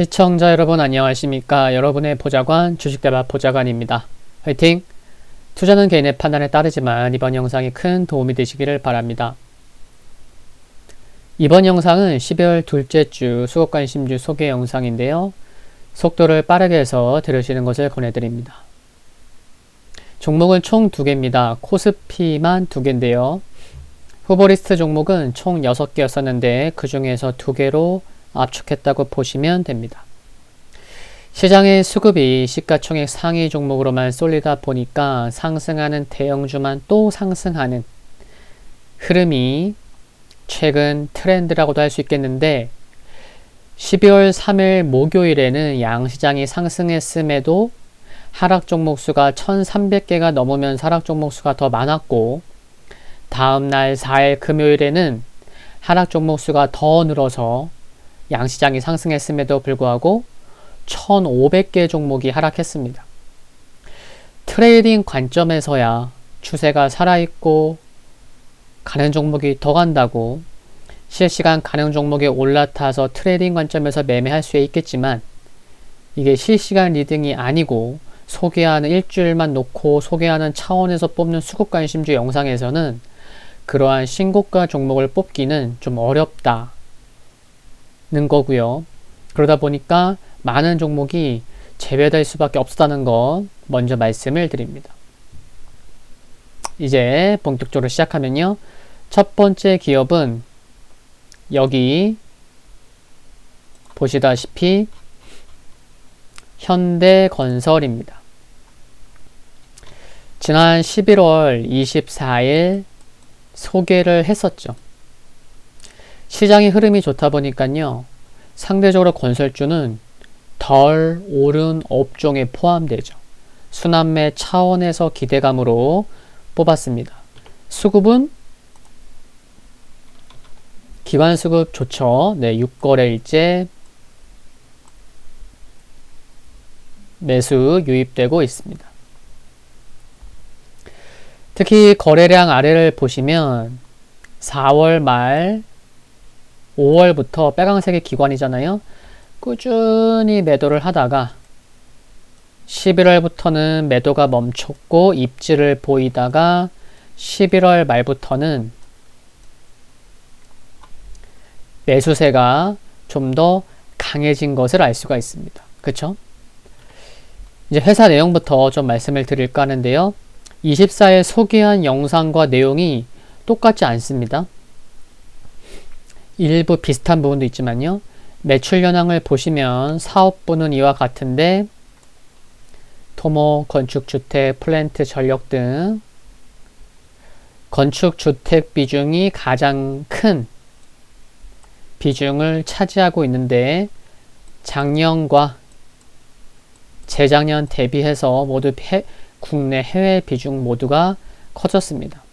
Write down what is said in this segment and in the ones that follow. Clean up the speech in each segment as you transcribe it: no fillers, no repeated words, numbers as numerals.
시청자 여러분 안녕하십니까? 여러분의 보좌관 주식대박 보좌관입니다. 화이팅! 투자는 개인의 판단에 따르지만 이번 영상이 큰 도움이 되시기를 바랍니다. 이번 영상은 12월 둘째 주 수급관심주 소개 영상인데요. 속도를 빠르게 해서 들으시는 것을 권해드립니다. 종목은 총 2개입니다. 코스피만 2개인데요. 후보리스트 종목은 총 6개였었는데 그 중에서 2개로 압축했다고 보시면 됩니다. 시장의 수급이 시가총액 상위 종목으로만 쏠리다 보니까 상승하는 대형주만 또 상승하는 흐름이 최근 트렌드라고도 할 수 있겠는데 12월 3일 목요일에는 양시장이 상승했음에도 하락 종목 수가 1300개가 넘으면 하락 종목 수가 더 많았고 다음날 4일 금요일에는 하락 종목 수가 더 늘어서 양시장이 상승했음에도 불구하고 1500개 종목이 하락했습니다. 트레이딩 관점에서야 추세가 살아있고 가는 종목이 더 간다고 실시간 가는 종목에 올라타서 트레이딩 관점에서 매매할 수 있겠지만 이게 실시간 리딩이 아니고 소개하는 일주일만 놓고 소개하는 차원에서 뽑는 수급관심주 영상에서는 그러한 신고가 종목을 뽑기는 좀 어렵다 는 거고요. 그러다 보니까 많은 종목이 제외될 수밖에 없다는 거 먼저 말씀을 드립니다. 이제 본격적으로 시작하면요. 첫 번째 기업은 여기 보시다시피 현대건설입니다. 지난 11월 24일 소개를 했었죠. 시장의 흐름이 좋다 보니까요. 상대적으로 건설주는 덜 오른 업종에 포함되죠. 순환매 차원에서 기대감으로 뽑았습니다. 수급은 기관 수급 좋죠. 네, 6거래일째 매수 유입되고 있습니다. 특히 거래량 아래를 보시면 4월 말 5월부터 빨강색의 기관이잖아요. 꾸준히 매도를 하다가 11월부터는 매도가 멈췄고 입지를 보이다가 11월 말부터는 매수세가 좀 더 강해진 것을 알 수가 있습니다. 그쵸? 이제 회사 내용부터 좀 말씀을 드릴까 하는데요. 24일 소개한 영상과 내용이 똑같지 않습니다. 일부 비슷한 부분도 있지만요. 매출 현황을 보시면 사업부는 이와 같은데 토목, 건축주택, 플랜트, 전력 등 건축주택 비중이 가장 큰 비중을 차지하고 있는데 작년과 재작년 대비해서 모두 국내 해외 비중 모두가 커졌습니다.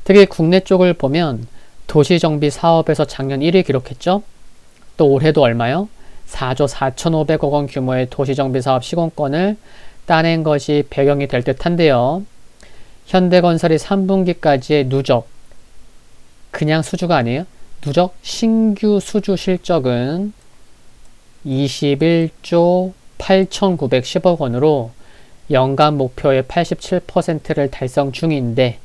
특히 국내 쪽을 보면 도시정비 사업에서 작년 1위 기록했죠. 또 올해도 얼마요? 4조 4,500억 원 규모의 도시정비 사업 시공권을 따낸 것이 배경이 될 듯한데요. 현대건설이 3분기까지의 누적, 그냥 수주가 아니에요. 누적 신규 수주 실적은 21조 8,910억 원으로 연간 목표의 87%를 달성 중인데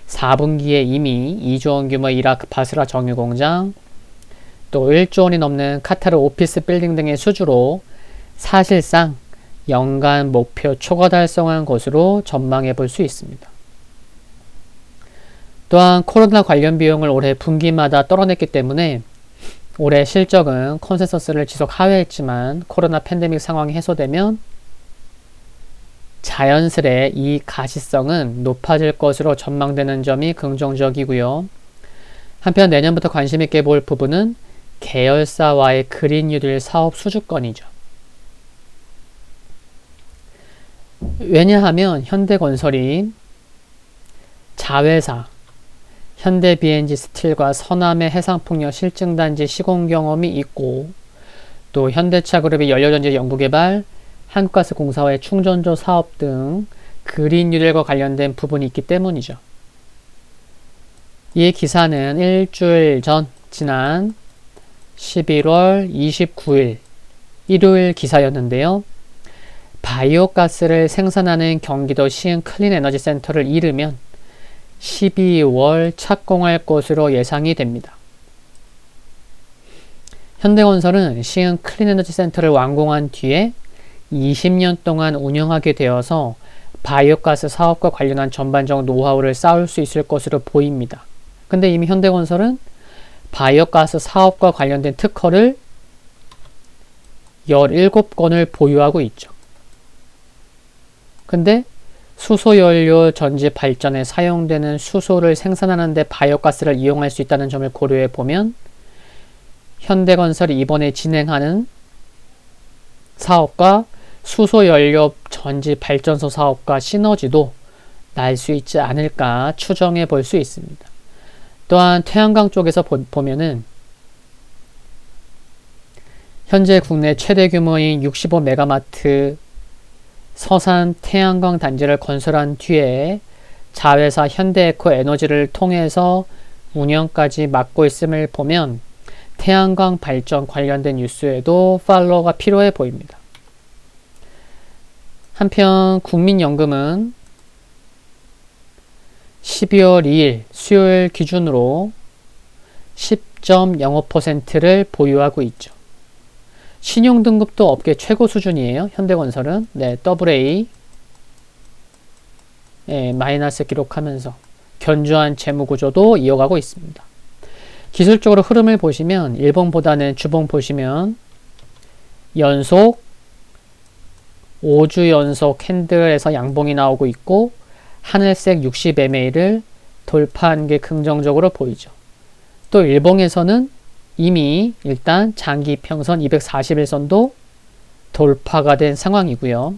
4분기에 이미 2조 원 규모의 이라크 바스라 정유공장, 또 1조 원이 넘는 카타르 오피스 빌딩 등의 수주로 사실상 연간 목표 초과 달성한 것으로 전망해 볼 수 있습니다. 또한 코로나 관련 비용을 올해 분기마다 떨어냈기 때문에 올해 실적은 컨센서스를 지속 하회했지만 코로나 팬데믹 상황이 해소되면 자연스레 이 가시성은 높아질 것으로 전망되는 점이 긍정적이고요. 한편 내년부터 관심 있게 볼 부분은 계열사와의 그린 뉴딜 사업 수주권이죠. 왜냐하면 현대건설이 자회사 현대 B&G 스틸과 서남의 해상풍력 실증단지 시공 경험이 있고 또 현대차그룹의 연료전지 연구개발, 한국가스공사와의 충전조 사업 등 그린 뉴딜과 관련된 부분이 있기 때문이죠. 이 기사는 일주일 전 지난 11월 29일 일요일 기사였는데요. 바이오가스를 생산하는 경기도 시흥 클린에너지센터를 이르면 12월 착공할 것으로 예상이 됩니다. 현대건설은 시흥 클린에너지센터를 완공한 뒤에 20년 동안 운영하게 되어서 바이오가스 사업과 관련한 전반적 노하우를 쌓을 수 있을 것으로 보입니다. 근데 이미 현대건설은 바이오가스 사업과 관련된 특허를 17건을 보유하고 있죠. 근데 수소연료 전지 발전에 사용되는 수소를 생산하는 데 바이오가스를 이용할 수 있다는 점을 고려해 보면 현대건설이 이번에 진행하는 사업과 수소연료 전지 발전소 사업과 시너지도 날 수 있지 않을까 추정해 볼 수 있습니다. 또한 태양광 쪽에서 보면은 현재 국내 최대 규모인 65메가와트 서산 태양광 단지를 건설한 뒤에 자회사 현대에코에너지를 통해서 운영까지 맡고 있음을 보면 태양광 발전 관련된 뉴스에도 팔로우가 필요해 보입니다. 한편 국민연금은 12월 2일 수요일 기준으로 10.05%를 보유하고 있죠. 신용등급도 업계 최고 수준이에요. 현대건설은 AA 마이너스 기록하면서 견조한 재무구조도 이어가고 있습니다. 기술적으로 흐름을 보시면 일봉보다는 주봉 보시면 5주 연속 캔들에서 양봉이 나오고 있고 하늘색 60MA를 돌파한 게 긍정적으로 보이죠. 또 일봉에서는 이미 일단 장기 평선 241선도 돌파가 된 상황이고요.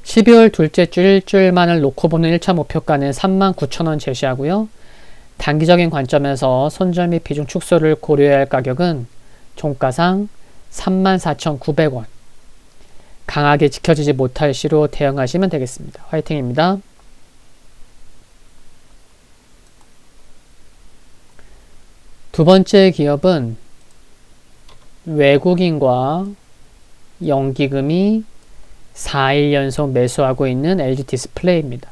12월 둘째 주 일주일만을 놓고 보는 1차 목표가는 39,000원 제시하고요. 단기적인 관점에서 손절 및 비중 축소를 고려해야 할 가격은 종가상 34,900원. 강하게 지켜지지 못할 시로 대응하시면 되겠습니다. 화이팅입니다. 두 번째 기업은 외국인과 연기금이 4일 연속 매수하고 있는 LG 디스플레이입니다.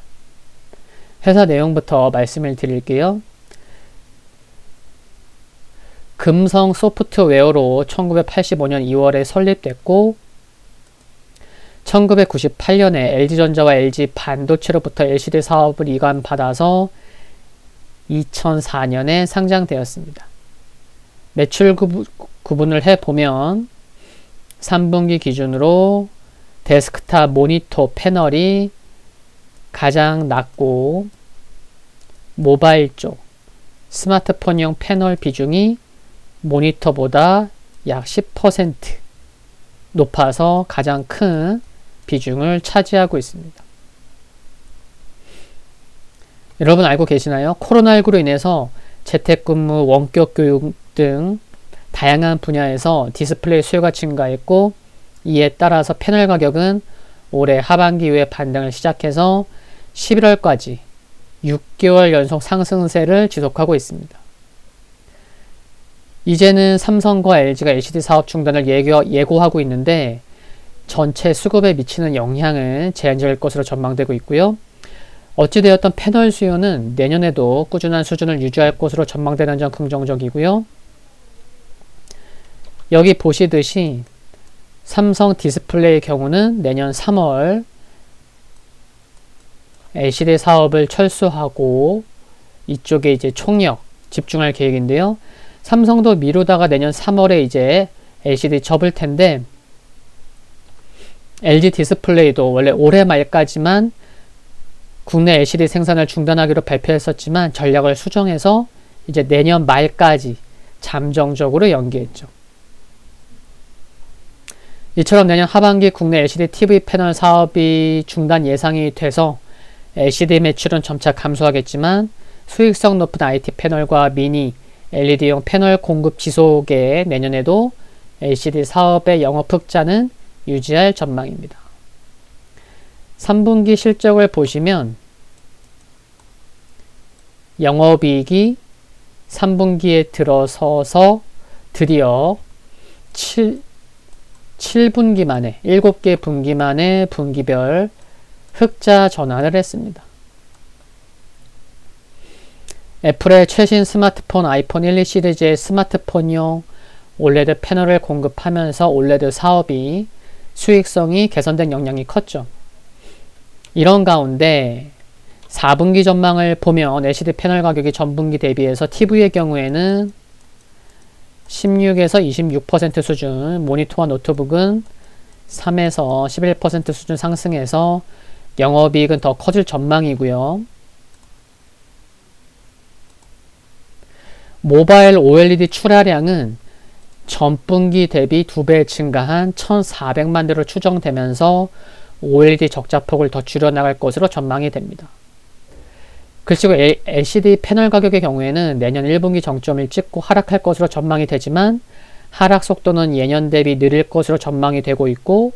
회사 내용부터 말씀을 드릴게요. 금성 소프트웨어로 1985년 2월에 설립됐고 1998년에 LG전자와 LG반도체로부터 LCD 사업을 이관받아서 2004년에 상장되었습니다. 매출 구분을 해보면 3분기 기준으로 데스크탑 모니터 패널이 가장 낮고 모바일 쪽 스마트폰용 패널 비중이 모니터보다 약 10% 높아서 가장 큰 비중을 차지하고 있습니다. 여러분 알고 계시나요? 코로나19로 인해서 재택근무, 원격 교육 등 다양한 분야에서 디스플레이 수요가 증가했고 이에 따라서 패널 가격은 올해 하반기 이후에 반등을 시작해서 11월까지 6개월 연속 상승세를 지속하고 있습니다. 이제는 삼성과 LG가 LCD 사업 중단을 예고하고 있는데 전체 수급에 미치는 영향은 제한적일 것으로 전망되고 있고요. 어찌되었던 패널 수요는 내년에도 꾸준한 수준을 유지할 것으로 전망되는 점 긍정적이고요. 여기 보시듯이 삼성 디스플레이의 경우는 내년 3월 LCD 사업을 철수하고 이쪽에 이제 총력 집중할 계획인데요. 삼성도 미루다가 내년 3월에 이제 LCD 접을 텐데 LG 디스플레이도 원래 올해 말까지만 국내 LCD 생산을 중단하기로 발표했었지만 전략을 수정해서 이제 내년 말까지 잠정적으로 연기했죠. 이처럼 내년 하반기 국내 LCD TV 패널 사업이 중단 예상이 돼서 LCD 매출은 점차 감소하겠지만 수익성 높은 IT 패널과 미니 LED용 패널 공급 지속에 내년에도 LCD 사업의 영업 흑자는 유지할 전망입니다. 3분기 실적을 보시면 영업이익이 3분기에 들어서서 드디어 7분기 만에 7개 분기 만에 분기별 흑자 전환을 했습니다. 애플의 최신 스마트폰 아이폰 12 시리즈의 스마트폰용 올레드 패널을 공급하면서 올레드 사업이 수익성이 개선된 영향이 컸죠. 이런 가운데 4분기 전망을 보면 LCD 패널 가격이 전분기 대비해서 TV의 경우에는 16에서 26% 수준, 모니터와 노트북은 3에서 11% 수준 상승해서 영업이익은 더 커질 전망이고요. 모바일 OLED 출하량은 전분기 대비 2배 증가한 1,400만 대로 추정되면서 OLED 적자폭을 더 줄여나갈 것으로 전망이 됩니다. 그리고 LCD 패널 가격의 경우에는 내년 1분기 정점을 찍고 하락할 것으로 전망이 되지만 하락 속도는 예년 대비 느릴 것으로 전망이 되고 있고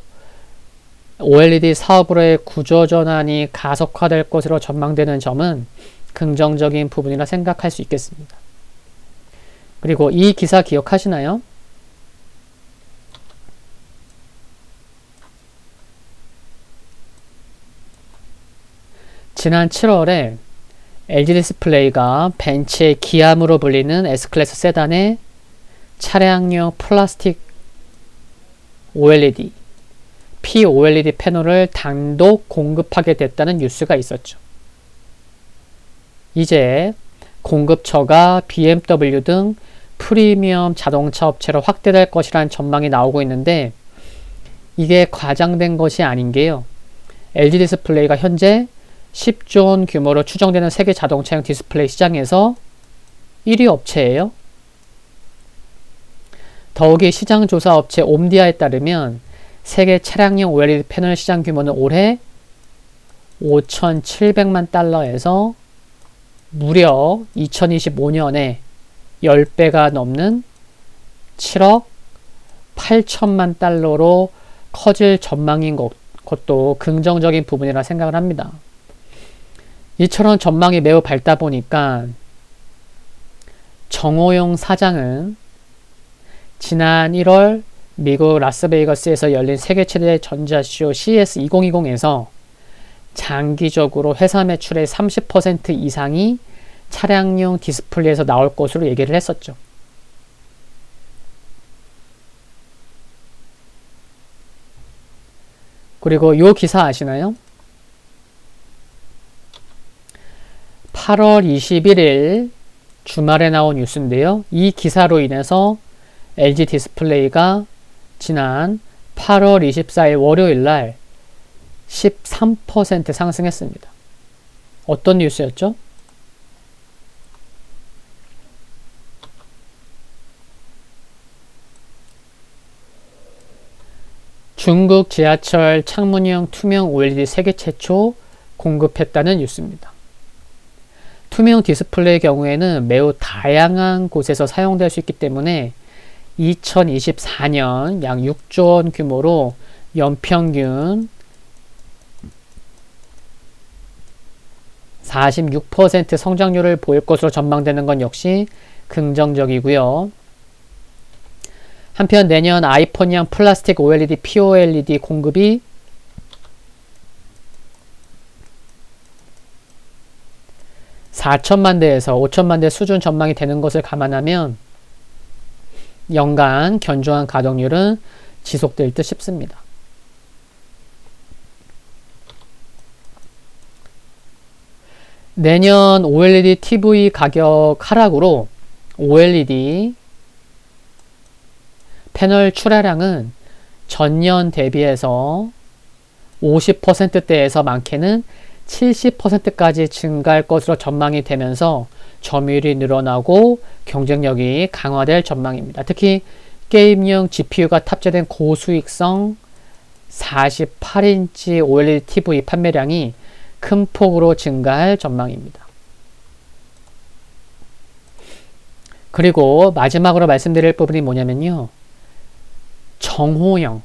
OLED 사업으로의 구조전환이 가속화될 것으로 전망되는 점은 긍정적인 부분이라 생각할 수 있겠습니다. 그리고 이 기사 기억하시나요? 지난 7월에 LG 디스플레이가 벤츠의 기암으로 불리는 S클래스 세단에 차량용 플라스틱 OLED, POLED 패널을 단독 공급하게 됐다는 뉴스가 있었죠. 이제 공급처가 BMW 등 프리미엄 자동차 업체로 확대될 것이라는 전망이 나오고 있는데 이게 과장된 것이 아닌 게요. LG 디스플레이가 현재 10조 원 규모로 추정되는 세계 자동차용 디스플레이 시장에서 1위 업체예요. 더욱이 시장조사 업체 옴디아에 따르면 세계 차량용 OLED 패널 시장 규모는 올해 5,700만 달러에서 무려 2025년에 10배가 넘는 7억 8천만 달러로 커질 전망인 것도 긍정적인 부분이라 생각을 합니다. 이처럼 전망이 매우 밝다 보니까 정호용 사장은 지난 1월 미국 라스베이거스에서 열린 세계 최대 전자쇼 CES 2020에서 장기적으로 회사 매출의 30% 이상이 차량용 디스플레이에서 나올 것으로 얘기를 했었죠. 그리고 이 기사 아시나요? 8월 21일 주말에 나온 뉴스인데요. 이 기사로 인해서 LG 디스플레이가 지난 8월 24일 월요일 날 13% 상승했습니다. 어떤 뉴스였죠? 중국 지하철 창문형 투명 OLED 세계 최초 공급했다는 뉴스입니다. 투명 디스플레이의 경우에는 매우 다양한 곳에서 사용될 수 있기 때문에 2024년 약 6조 원 규모로 연평균 46% 성장률을 보일 것으로 전망되는 건 역시 긍정적이고요. 한편 내년 아이폰형 플라스틱 OLED, POLED 공급이 4천만 대에서 5천만 대 수준 전망이 되는 것을 감안하면 연간 견조한 가동률은 지속될 듯 싶습니다. 내년 OLED TV 가격 하락으로 OLED 패널 출하량은 전년 대비해서 50%대에서 많게는 70%까지 증가할 것으로 전망이 되면서 점유율이 늘어나고 경쟁력이 강화될 전망입니다. 특히 게임용 GPU가 탑재된 고수익성 48인치 OLED TV 판매량이 큰 폭으로 증가할 전망입니다. 그리고 마지막으로 말씀드릴 부분이 뭐냐면요. 정호영.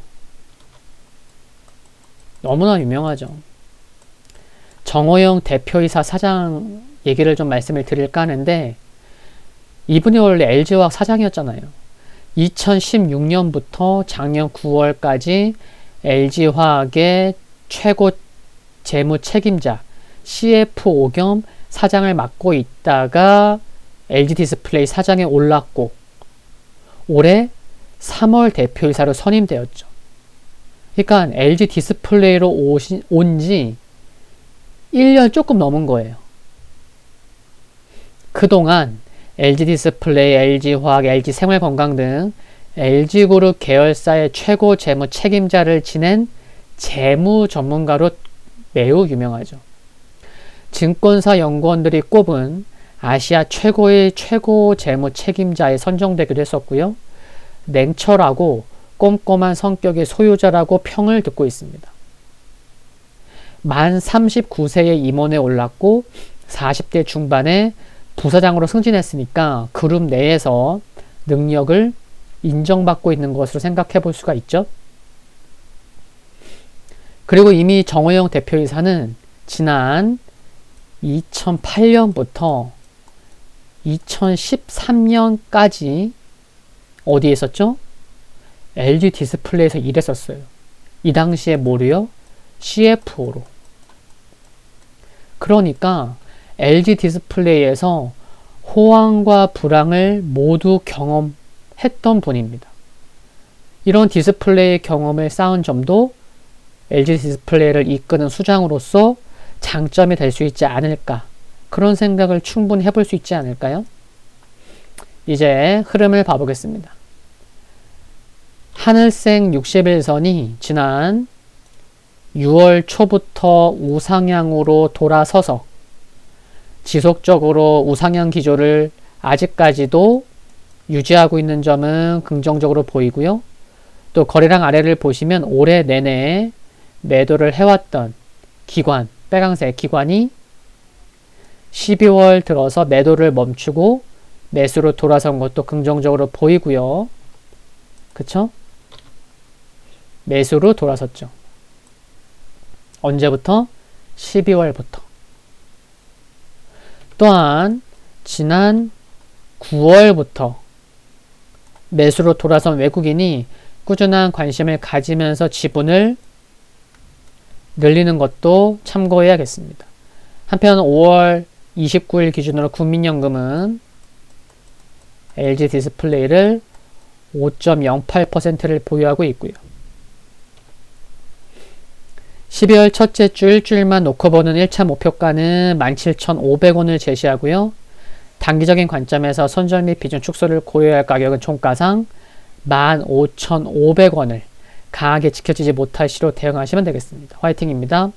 너무나 유명하죠. 정호영 대표이사 사장 얘기를 좀 말씀을 드릴까 하는데 이분이 원래 LG화학 사장이었잖아요. 2016년부터 작년 9월까지 LG화학의 최고 재무 책임자 CFO 겸 사장을 맡고 있다가 LG디스플레이 사장에 올랐고 올해 3월 대표이사로 선임되었죠. 그러니까 LG디스플레이로 온 지 1년 조금 넘은 거예요. 그동안 LG디스플레이, LG화학, LG생활건강 등 LG그룹 계열사의 최고 재무 책임자를 지낸 재무 전문가로 매우 유명하죠. 증권사 연구원들이 꼽은 아시아 최고의 최고 재무 책임자에 선정되기도 했었고요. 냉철하고 꼼꼼한 성격의 소유자라고 평을 듣고 있습니다. 만 39세의 임원에 올랐고 40대 중반에 부사장으로 승진했으니까 그룹 내에서 능력을 인정받고 있는 것으로 생각해 볼 수가 있죠. 그리고 이미 정호영 대표이사는 지난 2008년부터 2013년까지 어디에 있었죠? LG 디스플레이에서 일했었어요. 이 당시에 뭐래요? CFO로. 그러니까 LG 디스플레이에서 호황과 불황을 모두 경험했던 분입니다. 이런 디스플레이 경험을 쌓은 점도 LG 디스플레이를 이끄는 수장으로서 장점이 될 수 있지 않을까, 그런 생각을 충분히 해볼 수 있지 않을까요? 이제 흐름을 봐보겠습니다. 하늘색 60일선이 지난 6월 초부터 우상향으로 돌아서서 지속적으로 우상향 기조를 아직까지도 유지하고 있는 점은 긍정적으로 보이고요. 또 거래량 아래를 보시면 올해 내내 매도를 해왔던 기관, 빨강색 기관이 12월 들어서 매도를 멈추고 매수로 돌아선 것도 긍정적으로 보이고요. 그쵸? 매수로 돌아섰죠. 언제부터? 12월부터. 또한 지난 9월부터 매수로 돌아선 외국인이 꾸준한 관심을 가지면서 지분을 늘리는 것도 참고해야겠습니다. 한편 5월 29일 기준으로 국민연금은 LG 디스플레이를 5.08%를 보유하고 있고요. 12월 첫째 주 일주일만 놓고 보는 1차 목표가는 17,500원을 제시하고요. 단기적인 관점에서 손절 및 비중 축소를 고려할 가격은 종가상 15,500원을 강하게 지켜지지 못할 시로 대응하시면 되겠습니다. 화이팅입니다.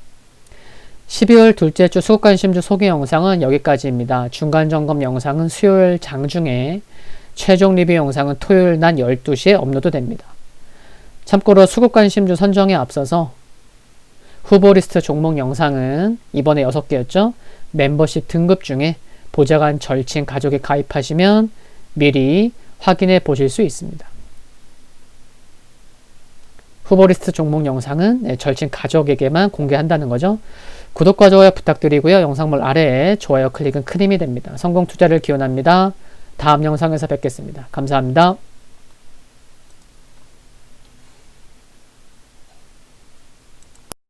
12월 둘째 주 수급관심주 소개 영상은 여기까지입니다. 중간점검 영상은 수요일 장중에, 최종 리뷰 영상은 토요일 낮 12시에 업로드됩니다. 참고로 수급관심주 선정에 앞서서 후보 리스트 종목 영상은 이번에 6개였죠. 멤버십 등급 중에 보좌관 절친 가족에 가입하시면 미리 확인해 보실 수 있습니다. 후보 리스트 종목 영상은 절친 가족에게만 공개한다는 거죠. 구독과 좋아요 부탁드리고요. 영상물 아래에 좋아요 클릭은 큰 힘이 됩니다. 성공 투자를 기원합니다. 다음 영상에서 뵙겠습니다. 감사합니다.